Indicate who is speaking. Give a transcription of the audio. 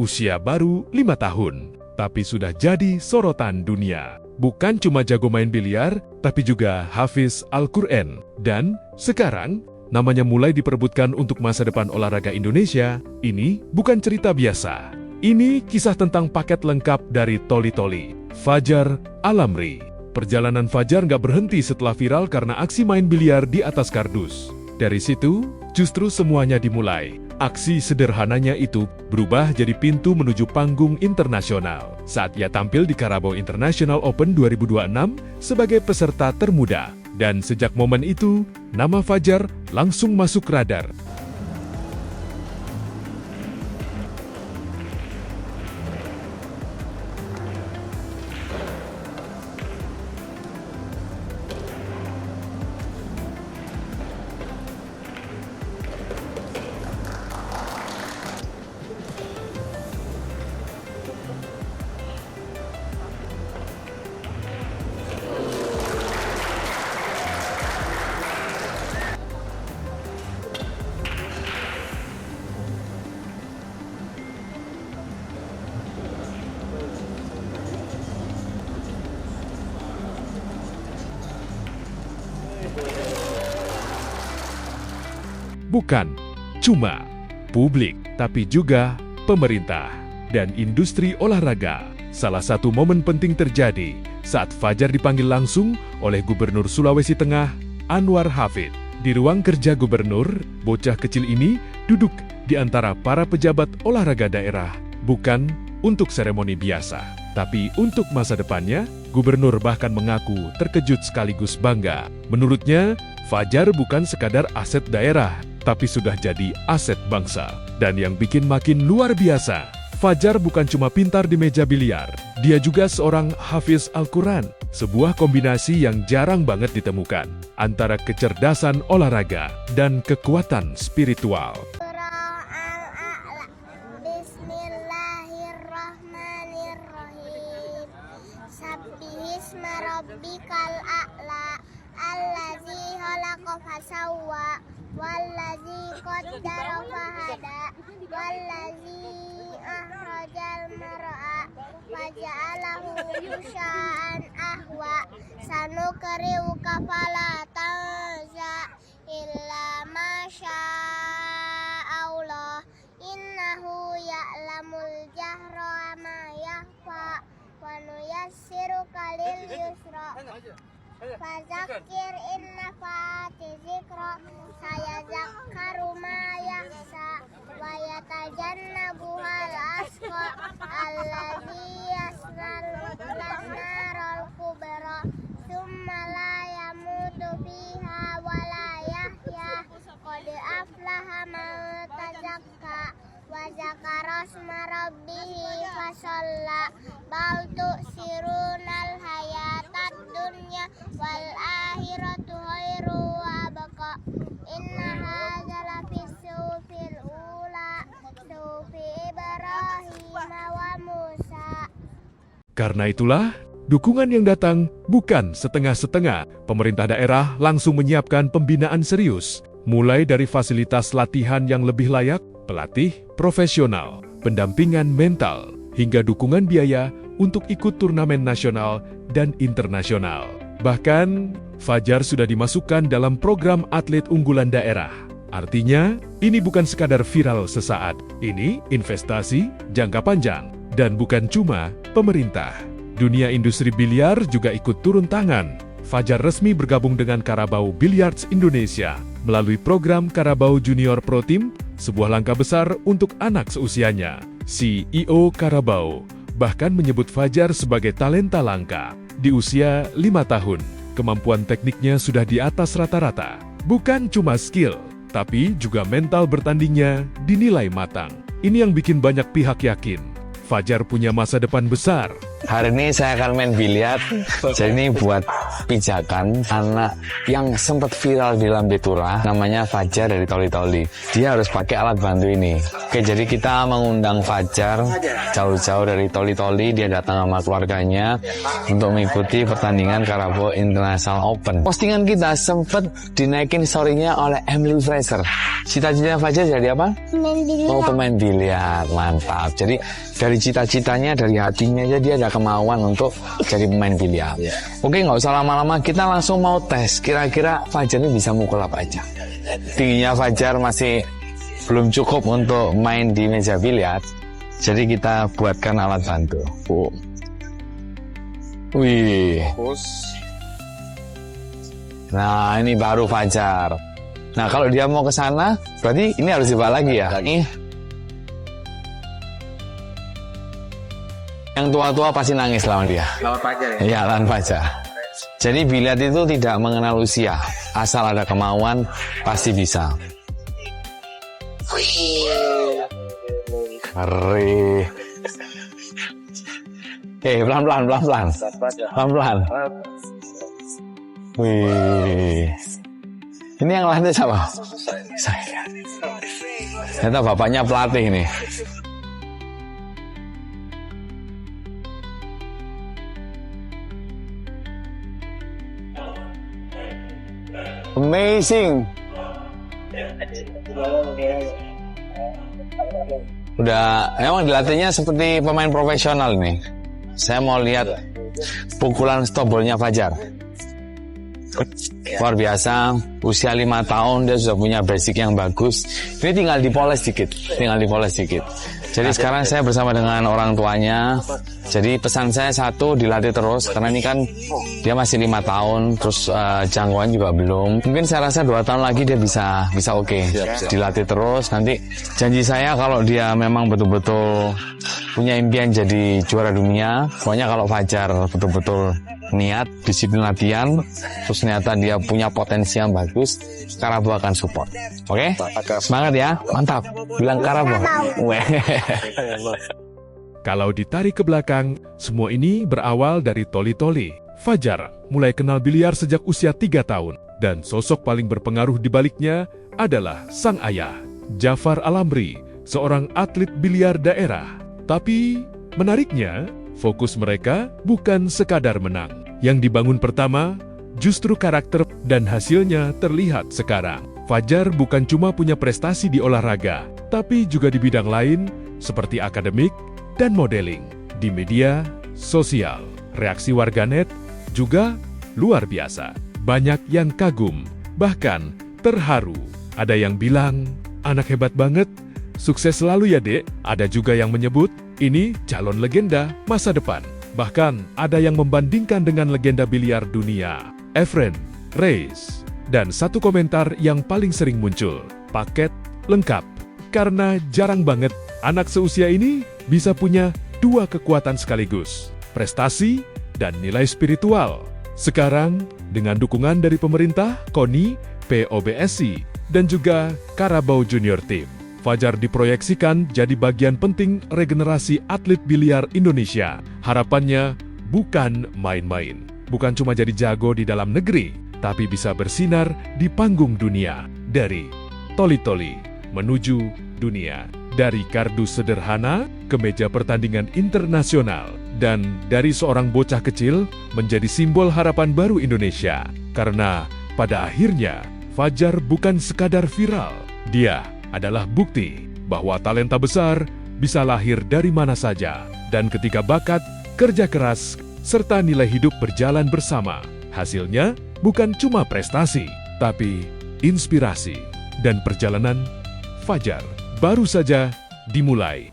Speaker 1: Usia baru 5 tahun, tapi sudah jadi sorotan dunia. Bukan cuma jago main biliar, tapi juga hafiz Al-Quran. Dan sekarang, namanya mulai diperebutkan untuk masa depan olahraga Indonesia. Ini bukan cerita biasa. Ini kisah tentang paket lengkap dari Tholi Tholi, Fajar Alamri. Perjalanan Fajar nggak berhenti setelah viral karena aksi main biliar di atas kardus. Dari situ, justru semuanya dimulai. Aksi sederhananya itu berubah jadi pintu menuju panggung internasional saat ia tampil di Carabao International Open 2026 sebagai peserta termuda. Dan sejak momen itu, nama Fajar langsung masuk radar. Bukan cuma publik, tapi juga pemerintah dan industri olahraga. Salah satu momen penting terjadi saat Fajar dipanggil langsung oleh Gubernur Sulawesi Tengah, Anwar Hafid. Di ruang kerja gubernur, bocah kecil ini duduk di antara para pejabat olahraga daerah. Bukan untuk seremoni biasa, tapi untuk masa depannya. Gubernur bahkan mengaku terkejut sekaligus bangga. Menurutnya, Fajar bukan sekadar aset daerah, tapi sudah jadi aset bangsa. Dan yang bikin makin luar biasa, Fajar bukan cuma pintar di meja biliar, dia juga seorang hafiz Al-Quran. Sebuah kombinasi yang jarang banget ditemukan antara kecerdasan olahraga dan kekuatan spiritual.
Speaker 2: Bismillahirrahmanirrahim. Sabbihisma rabbikal a'la allazi khalaqa fasawwa wallazi qaddara fahada wallazi akhrajal mar'a faja'alahu ghusha'an ahwa sanukri'uka fala tansa illa ma sya'allah innahu ya'lamul jahra wa ma yakhfa wa nuyassiruka lil yusra fadzakir in nafa'ati dzikra sayadzakkaru ma yakhsha wa yatajannabuhal asqa alladzi yaslal narul kubra tsumma la yamutu fiha wa la yahya qad aflaha man tazakka wa zakara asma rabbih fasalla bal tu'sirunal hayatad dunya wal akhiratu khairu wa abqa inna hadza lafis suhufil ula suhufi Ibrahim wa Musa.
Speaker 1: Karena itulah, dukungan yang datang bukan setengah-setengah. Pemerintah daerah langsung menyiapkan pembinaan serius, mulai dari fasilitas latihan yang lebih layak, pelatih profesional, pendampingan mental, hingga dukungan biaya untuk ikut turnamen nasional dan internasional. Bahkan, Fajar sudah dimasukkan dalam program atlet unggulan daerah. Artinya, ini bukan sekadar viral sesaat. Ini investasi jangka panjang. Dan bukan cuma pemerintah. Dunia industri biliar juga ikut turun tangan. Fajar resmi bergabung dengan Carabao Billiards Indonesia melalui program Carabao Junior Pro Team, sebuah langkah besar untuk anak seusianya. CEO Carabao bahkan menyebut Fajar sebagai talenta langka. Di usia 5 tahun, kemampuan tekniknya sudah di atas rata-rata. Bukan cuma skill, tapi juga mental bertandingnya dinilai matang. Ini yang bikin banyak pihak yakin Fajar punya masa depan besar.
Speaker 3: Hari ini saya akan main biliar. Jadi ini buat pijakan anak yang sempat viral di Lambe Tura, namanya Fajar dari Toli Toli. Dia harus pakai alat bantu ini. Oke, jadi kita mengundang Fajar jauh-jauh dari Toli Toli. Dia datang sama keluarganya untuk mengikuti pertandingan Karabo International Open. Postingan kita sempat dinaikin story-nya oleh Emily Fraser. Cita-citanya Fajar jadi apa?
Speaker 2: Main biliar.
Speaker 3: Oh, pemain biliar, mantap. Jadi dari cita-citanya, dari hatinya aja dia ada kemauan untuk jadi pemain biliar. Oke, nggak usah lama-lama, kita langsung mau tes. Kira-kira Fajar ini bisa mukul apa aja? Tingginya Fajar masih belum cukup untuk main di meja biliar. Jadi kita buatkan alat bantu. Wih. Nah, ini baru Fajar. Nah, kalau dia mau ke sana, berarti ini harus dibawa lagi ya? Yang tua-tua pasti nangis lawan dia.
Speaker 4: Lawan Fajar ya?
Speaker 3: Iya, lawan Fajar. Jadi biliar itu tidak mengenal usia. Asal ada kemauan, pasti bisa. Keren. Pelan-pelan, pelan-pelan. Pelan-pelan. Wih. Ini yang lantai siapa? Saya. Ternyata bapaknya pelatih nih. Amazing. Udah, emang dilatihnya seperti pemain profesional nih. Saya mau lihat pukulan stop ballnya Fajar. Luar biasa, usia 5 tahun dia sudah punya basic yang bagus. Ini tinggal dipoles dikit, Jadi sekarang saya bersama dengan orang tuanya. Jadi pesan saya satu, dilatih terus karena ini kan dia masih 5 tahun, terus jangkauan juga belum. Mungkin saya rasa 2 tahun lagi dia bisa oke. Dilatih terus. Nanti janji saya kalau dia memang betul-betul punya impian jadi juara dunia, pokoknya kalau Fajar betul-betul niat, disiplin latihan, terus ternyata dia punya potensi yang bagus, Karabo akan support. Oke? Semangat ya, mantap. Bilang Karabo.
Speaker 1: Kalau ditarik ke belakang, semua ini berawal dari Toli Toli. Fajar mulai kenal biliar sejak usia 3 tahun, dan sosok paling berpengaruh di baliknya adalah sang ayah, Jafar Alamri, seorang atlet biliar daerah. Tapi menariknya, fokus mereka bukan sekadar menang. Yang dibangun pertama, justru karakter dan hasilnya terlihat sekarang. Fajar bukan cuma punya prestasi di olahraga, tapi juga di bidang lain seperti akademik dan modeling. Di media sosial, reaksi warganet juga luar biasa. Banyak yang kagum, bahkan terharu. Ada yang bilang, anak hebat banget, sukses selalu ya dek. Ada juga yang menyebut, ini calon legenda masa depan. Bahkan ada yang membandingkan dengan legenda biliar dunia, Efren Reyes. Dan satu komentar yang paling sering muncul, paket lengkap. Karena jarang banget anak seusia ini bisa punya 2 kekuatan sekaligus, prestasi dan nilai spiritual. Sekarang, dengan dukungan dari pemerintah, KONI, POBSI, dan juga Karabo Junior Team, Fajar diproyeksikan jadi bagian penting regenerasi atlet biliar Indonesia. Harapannya bukan main-main, bukan cuma jadi jago di dalam negeri, tapi bisa bersinar di panggung dunia. Dari Toli Toli menuju dunia, dari kardus sederhana ke meja pertandingan internasional, dan dari seorang bocah kecil menjadi simbol harapan baru Indonesia. Karena pada akhirnya Fajar bukan sekadar viral, dia adalah bukti bahwa talenta besar bisa lahir dari mana saja. Dan ketika bakat, kerja keras, serta nilai hidup berjalan bersama, hasilnya bukan cuma prestasi, tapi inspirasi. Dan perjalanan Fajar baru saja dimulai.